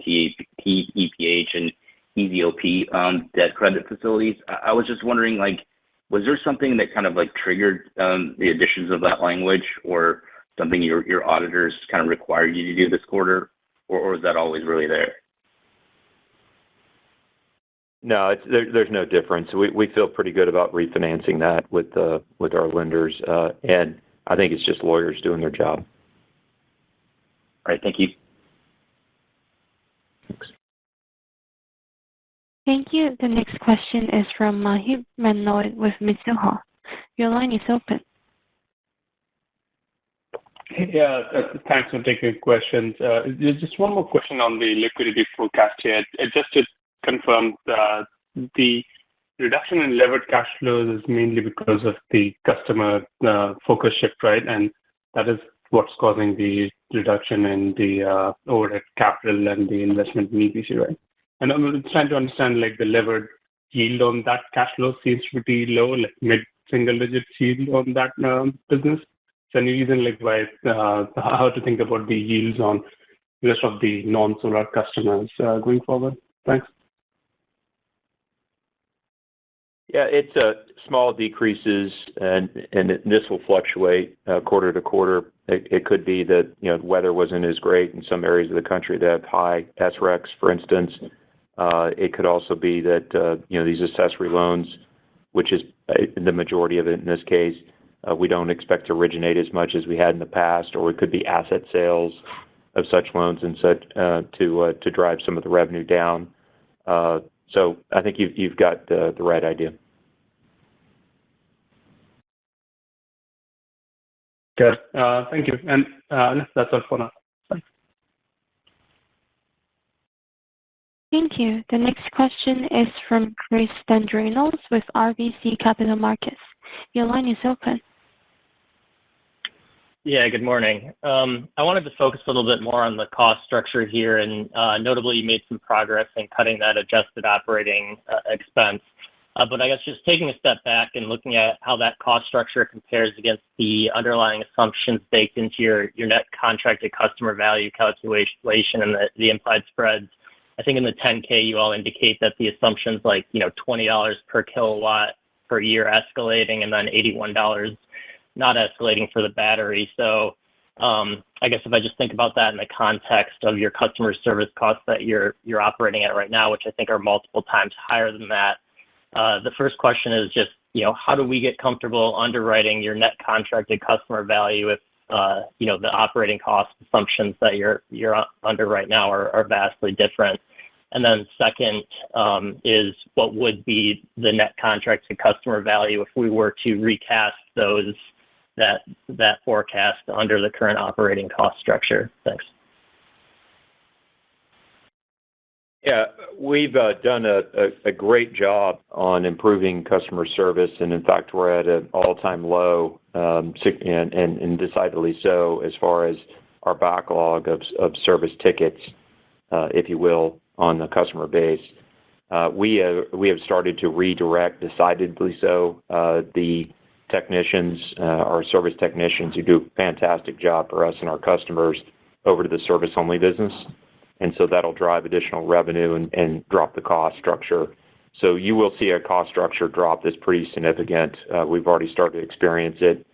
EPH, and EVOP debt credit facilities. I was just wondering, was there something that kind of triggered the additions of that language, or something your auditors kind of required you to do this quarter, or is that always really there? No, there's no difference. We feel pretty good about refinancing that with our lenders, and I think it's just lawyers doing their job. All right, thank you. Thanks. Thank you. The next question is from Maheep Mandloi with Mizuho. Your line is open. Yeah, thanks for taking questions. Just one more question on the liquidity forecast here. Just to confirm, the reduction in levered cash flows is mainly because of the customer focus shift, right? And that is what's causing the reduction in the overhead capital and the investment in EPC, right? And I'm trying to understand, the levered yield on that cash flow seems pretty low, mid-single digit yield on that business. So any reason why how to think about the yields on the rest of the non-solar customers going forward? Thanks. Yeah, it's small decreases, and this will fluctuate quarter to quarter. It could be that weather wasn't as great in some areas of the country that have high SRECs, for instance. It could also be that these accessory loans, which is the majority of it in this case, we don't expect to originate as much as we had in the past, or it could be asset sales of such loans and such to drive some of the revenue down. So I think you've got the right idea. Good. Thank you. And that's all for now. Thanks. Thank you. The next question is from Chris Dendrinos with RBC Capital Markets. Your line is open. Yeah, good morning. I wanted to focus a little bit more on the cost structure here, and notably you made some progress in cutting that adjusted operating expense. But I guess just taking a step back and looking at how that cost structure compares against the underlying assumptions baked into your net contracted customer value calculation and the implied spreads. I think in the 10K you all indicate that the assumptions $20 per kilowatt per year escalating, and then $81 not escalating for the battery. So I guess if I just think about that in the context of your customer service costs that you're operating at right now, which I think are multiple times higher than that, the first question is just, how do we get comfortable underwriting your net contracted customer value if, the operating cost assumptions that you're under right now are vastly different? And then second is what would be the net contracted customer value if we were to recast that forecast under the current operating cost structure? Thanks. Yeah, we've done a great job on improving customer service, and in fact, we're at an all-time low, and decidedly so as far as our backlog of service tickets, if you will, on the customer base. We have started to redirect, decidedly so, the technicians, our service technicians who do a fantastic job for us and our customers, over to the service-only business. And so that'll drive additional revenue and drop the cost structure. So you will see a cost structure drop that's pretty significant. We've already started to experience it.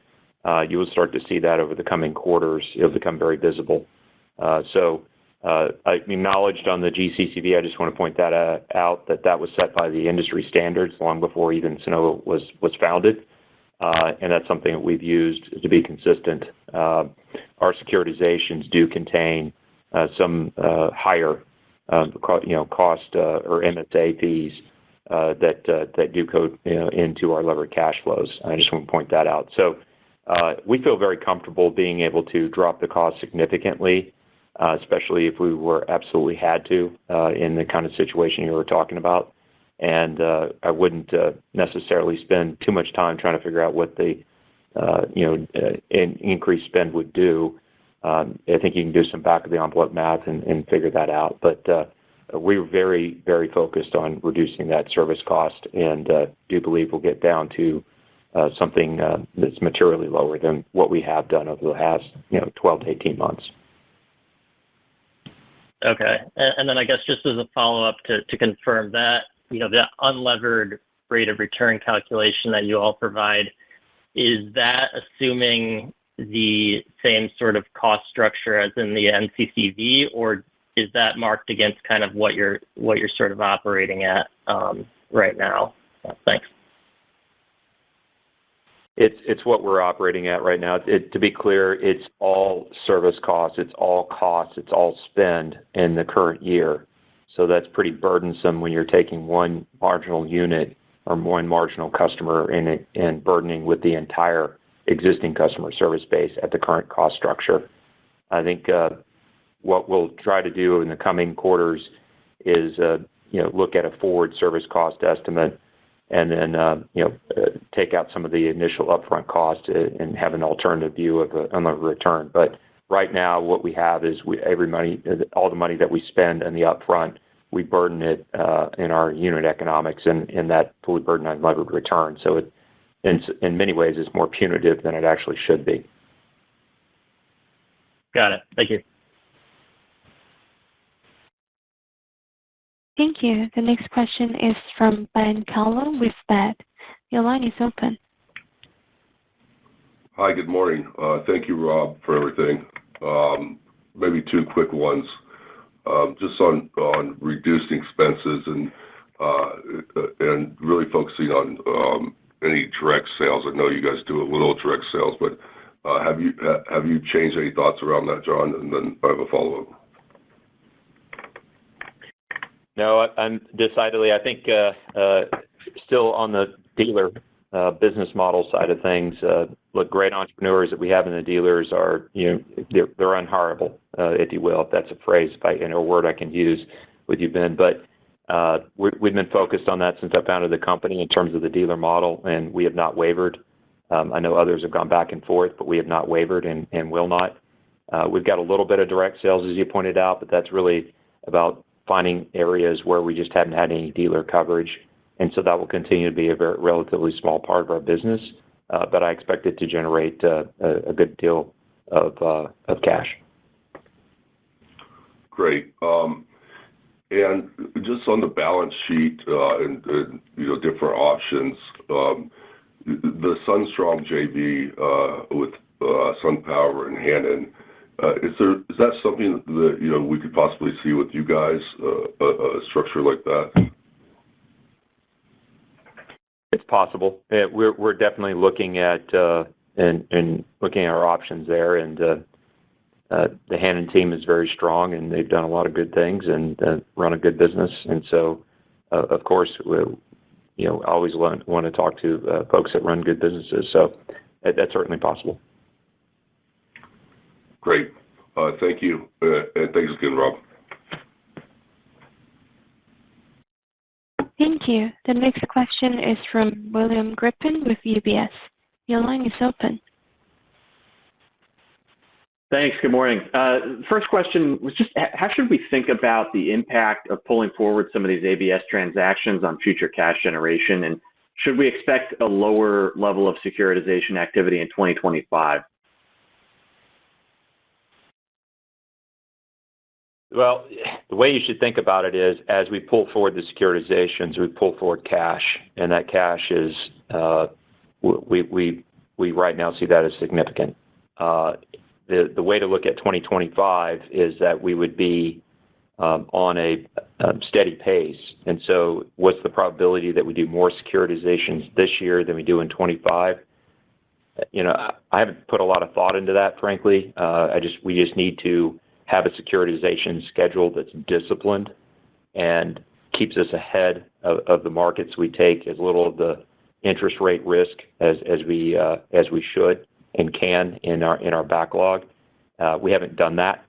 You will start to see that over the coming quarters. It'll become very visible. So I acknowledged on the GCCV, I just want to point that out, that was set by the industry standards long before even Sunnova was founded. And that's something that we've used to be consistent. our securitizations do contain some higher cost or MSA fees that do go into our levered cash flows. I just want to point that out. So we feel very comfortable being able to drop the cost significantly, especially if we were absolutely had to in the kind of situation you were talking about. And I wouldn't necessarily spend too much time trying to figure out what the increased spend would do. I think you can do some back-of-the-envelope math and figure that out. But we're very, very focused on reducing that service cost, and do believe we'll get down to something that's materially lower than what we have done over the past 12 to 18 months. Okay, and then I guess just as a follow-up to confirm that, the unlevered rate of return calculation that you all provide, is that assuming the same sort of cost structure as in the NCCV, or is that marked against kind of what you're sort of operating at right now? Thanks. It's what we're operating at right now. To be clear, it's all service costs, it's all costs, it's all spend in the current year. So that's pretty burdensome when you're taking one marginal unit or one marginal customer and burdening with the entire existing customer service base at the current cost structure. I think what we'll try to do in the coming quarters is look at a forward service cost estimate, and then take out some of the initial upfront cost and have an alternative view of on the return. But right now, what we have is all the money that we spend in the upfront, we burden it in our unit economics, and that fully burdened unlevered return. So it, in many ways, is more punitive than it actually should be. Got it. Thank you. Thank you. The next question is from Ben Kallo with BED. Your line is open. Hi, good morning. Thank you, Rob, for everything. Maybe two quick ones. Just on reducing expenses and really focusing on any direct sales. I know you guys do a little direct sales, but have you changed any thoughts around that, John? And then I have a follow-up. No, I'm decidedly, I think, still on the dealer business model side of things. Look, great entrepreneurs that we have in the dealers are, they're unhireable, if you will, if that's a phrase, a word I can use with you, Ben. But we've been focused on that since I founded the company in terms of the dealer model, and we have not wavered. I know others have gone back and forth, but we have not wavered and will not. We've got a little bit of direct sales, as you pointed out, but that's really about finding areas where we just haven't had any dealer coverage. And so that will continue to be a very relatively small part of our business, but I expect it to generate a good deal of cash. Great. And just on the balance sheet and different options, the SunStrong JV with SunPower and Hannon, is that something that we could possibly see with you guys, a structure like that? It's possible. We're definitely looking at and looking at our options there, and the Hannon team is very strong, and they've done a lot of good things and run a good business. And so, of course, we always want to talk to folks that run good businesses. So that's certainly possible. Great. Thank you. And thanks again, Rob. Thank you. The next question is from William Grippin with UBS. Your line is open. Thanks. Good morning. First question was just, how should we think about the impact of pulling forward some of these ABS transactions on future cash generation? And should we expect a lower level of securitization activity in 2025? Well, the way you should think about it is, as we pull forward the securitizations, we pull forward cash, and that cash is, we right now see that as significant. The way to look at 2025 is that we would be on a steady pace. And so what's the probability that we do more securitizations this year than we do in 25? I haven't put a lot of thought into that, frankly. We just need to have a securitization schedule that's disciplined and keeps us ahead of the markets. We take as little of the interest rate risk as we should and can in our backlog. We haven't done that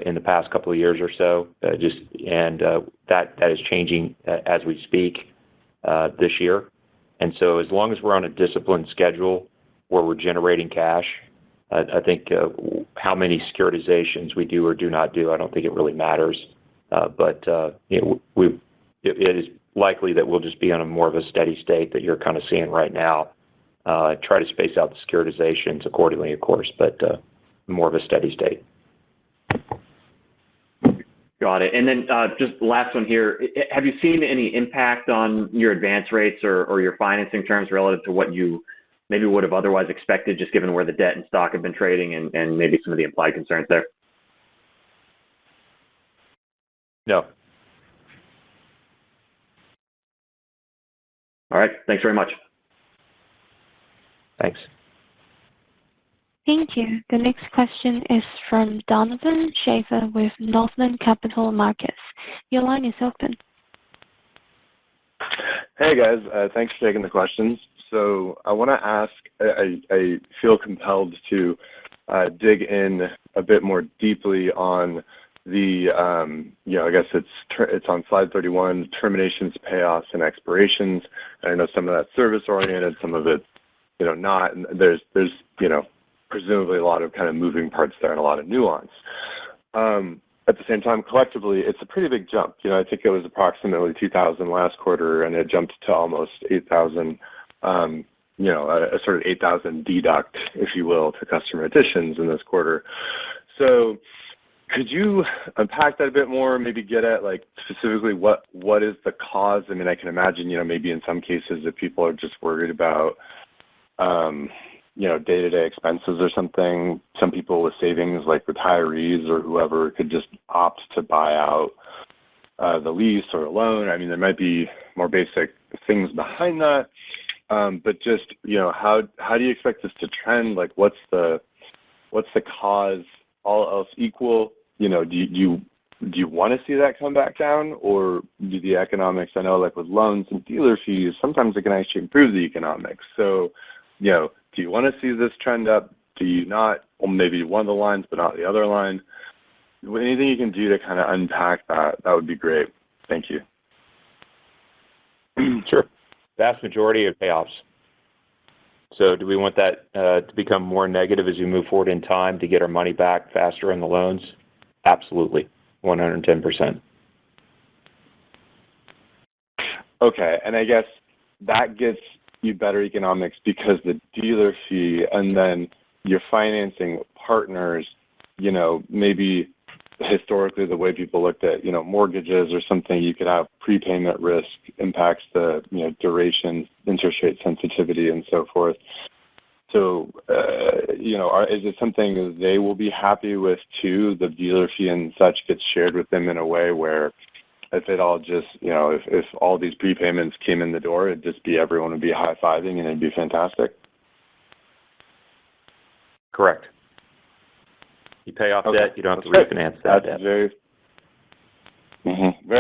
in the past couple of years or so. That is changing as we speak this year. And so as long as we're on a disciplined schedule where we're generating cash, I think how many securitizations we do or do not do, I don't think it really matters. It is likely that we'll just be on a more of a steady state that you're kind of seeing right now. Try to space out the securitizations accordingly, of course, but more of a steady state. Got it. And then just the last one here. Have you seen any impact on your advance rates or your financing terms relative to what you maybe would have otherwise expected, just given where the debt and stock have been trading and maybe some of the implied concerns there? No. All right. Thanks very much. Thanks. Thank you. The next question is from Donovan Schaefer with Northland Capital Markets. Your line is open. Hey, guys. Thanks for taking the questions. So I want to ask, I feel compelled to dig in a bit more deeply on the, I guess it's on slide 31, terminations, payoffs, and expirations. And I know some of that's service-oriented, some of it, not. And there's presumably a lot of kind of moving parts there and a lot of nuance. At the same time, collectively, it's a pretty big jump. I think it was approximately 2,000 last quarter, and it jumped to almost 8,000, a sort of 8,000 deduct, if you will, to customer additions in this quarter. So could you unpack that a bit more, maybe get at, specifically what is the cause? I mean, I can imagine, maybe in some cases if people are just worried about, day-to-day expenses or something. Some people with savings, like retirees or whoever, could just opt to buy out the lease or a loan. I mean, there might be more basic things behind that. But just, how do you expect this to trend? What's the cause? All else equal, do you want to see that come back down, or do the economics? I know, with loans and dealer fees, sometimes it can actually improve the economics. So, do you want to see this trend up? Do you not? Or maybe one of the lines, but not the other line. Anything you can do to kind of unpack that would be great. Thank you. Sure. Vast majority of payoffs. So do we want that to become more negative as we move forward in time to get our money back faster in the loans? Absolutely. 110%. Okay. And I guess that gets you better economics because the dealer fee and then your financing partners, maybe historically the way people looked at, mortgages or something, you could have prepayment risk impacts the, duration, interest rate sensitivity, and so forth. So, is it something that they will be happy with too? The dealer fee and such gets shared with them in a way where if it all just, if all these prepayments came in the door, everyone would be high-fiving and it'd be fantastic? Correct. You pay off debt, you don't have to refinance that debt. Very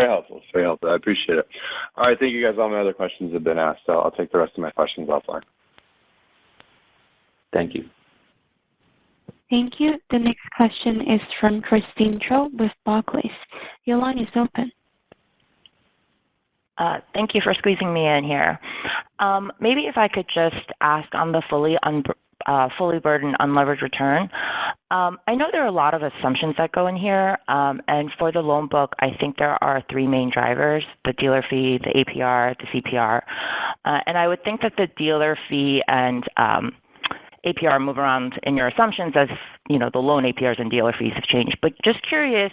helpful. Very helpful. I appreciate it. All right, thank you guys. All my other questions have been asked, so I'll take the rest of my questions offline. Thank you. Thank you. The next question is from Christine Cho with Barclays. Your line is open. Thank you for squeezing me in here. Maybe if I could just ask on the fully burdened unlevered return. I know there are a lot of assumptions that go in here, and for the loan book, I think there are three main drivers: the dealer fee, the APR, the CPR. And I would think that the dealer fee and APR move around in your assumptions as, the loan APRs and dealer fees have changed. But just curious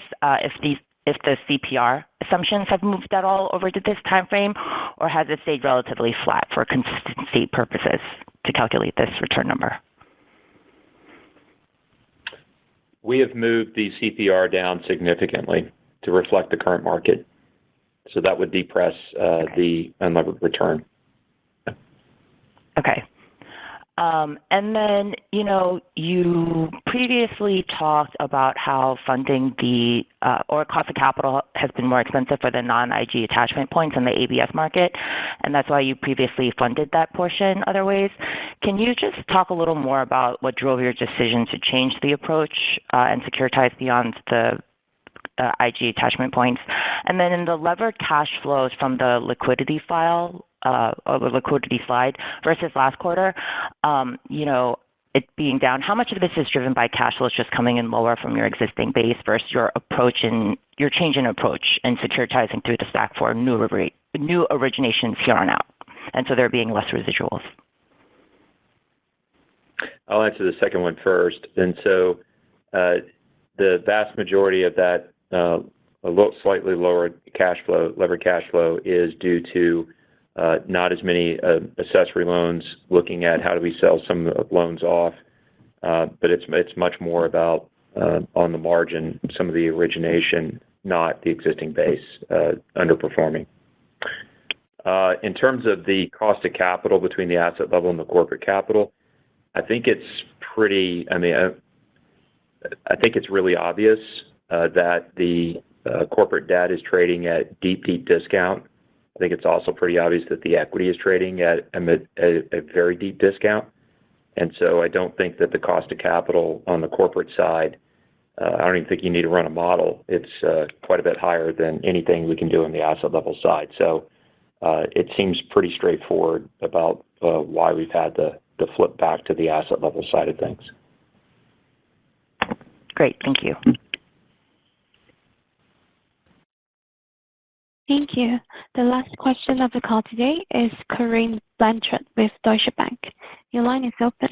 if the CPR assumptions have moved at all over to this time frame, or has it stayed relatively flat for consistency purposes to calculate this return number? We have moved the CPR down significantly to reflect the current market. So that would depress the unlevered return. Okay. And then, you previously talked about how funding the or cost of capital has been more expensive for the non-IG attachment points in the ABS market, and that's why you previously funded that portion other ways. Can you just talk a little more about what drove your decision to change the approach and securitize beyond the IG attachment points? And then in the levered cash flows from the liquidity file, or the liquidity slide versus last quarter, it being down, how much of this is driven by cash flows just coming in lower from your existing base versus your change in approach and securitizing through the stack for new originations here on out, and so there being less residuals? I'll answer the second one first. And so the vast majority of that slightly lower levered cash flow is due to not as many accessory loans, looking at how do we sell some of the loans off, but it's much more about on the margin, some of the origination, not the existing base underperforming. In terms of the cost of capital between the asset level and the corporate capital, I think it's really obvious that the corporate debt is trading at deep discount. I think it's also pretty obvious that the equity is trading at a very deep discount. And so I don't think that the cost of capital on the corporate side, I don't even think you need to run a model. It's quite a bit higher than anything we can do on the asset level side. So it seems pretty straightforward about why we've had the flip back to the asset level side of things. Great, thank you. Thank you. The last question of the call today is Corinne Blanchard with Deutsche Bank. Your line is open.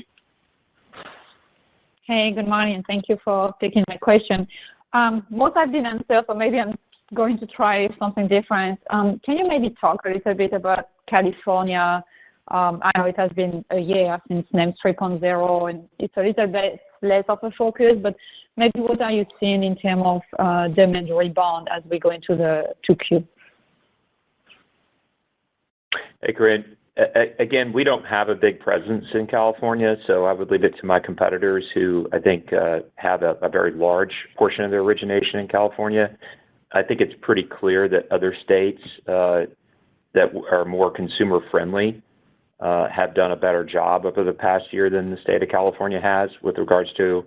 Hey, good morning, and thank you for taking my question. Most have been answered, so maybe I'm going to try something different. Can you maybe talk a little bit about California? I know it has been a year since NEM 3.0, and it's a little bit less of a focus, but maybe what are you seeing in terms of demand rebound as we go into the 2Q? Hey, Corinne. Again, we don't have a big presence in California, so I would leave it to my competitors who I think have a very large portion of their origination in California. I think it's pretty clear that other states that are more consumer friendly have done a better job over the past year than the state of California has with regards to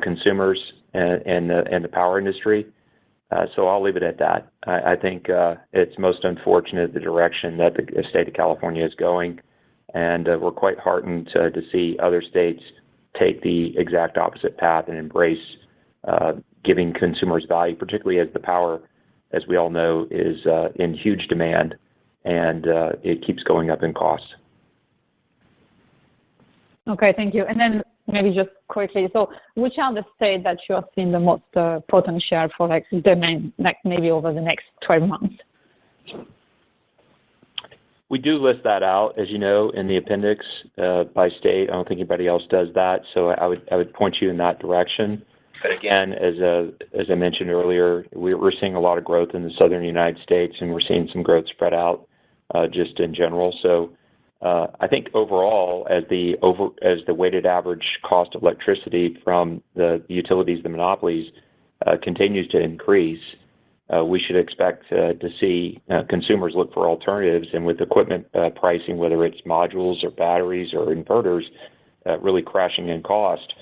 consumers and the power industry. So I'll leave it at that. I think it's most unfortunate the direction that the state of California is going, and we're quite heartened to see other states take the exact opposite path and embrace giving consumers value, particularly as the power, as we all know, is in huge demand, and it keeps going up in cost. Okay, thank you. And then maybe just quickly, so which are the states that you are seeing the most potential for demand, maybe over the next 12 months? We do list that out, as you know, in the appendix by state. I don't think anybody else does that, so I would point you in that direction. But again, as I mentioned earlier, we're seeing a lot of growth in the southern United States, and we're seeing some growth spread out just in general. So I think overall, as the weighted average cost of electricity from the utilities, the monopolies, continues to increase, we should expect to see consumers look for alternatives, and with equipment pricing, whether it's modules or batteries or inverters, really crashing in cost,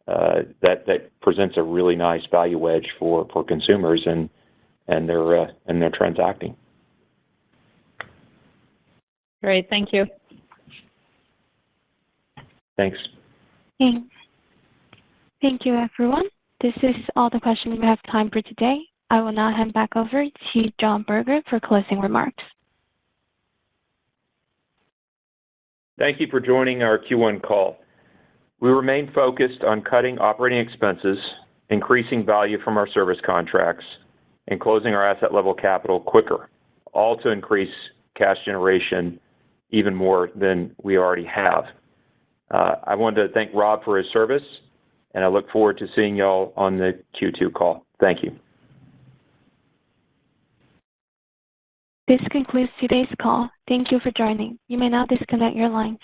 that presents a really nice value wedge for consumers, and they're transacting. Great, thank you. Thanks. Thank you, everyone. This is all the questions we have time for today. I will now hand back over to John Berger for closing remarks. Thank you for joining our Q1 call. We remain focused on cutting operating expenses, increasing value from our service contracts, and closing our asset level capital quicker, all to increase cash generation even more than we already have. I wanted to thank Rob for his service, and I look forward to seeing y'all on the Q2 call. Thank you. This concludes today's call. Thank you for joining. You may now disconnect your lines.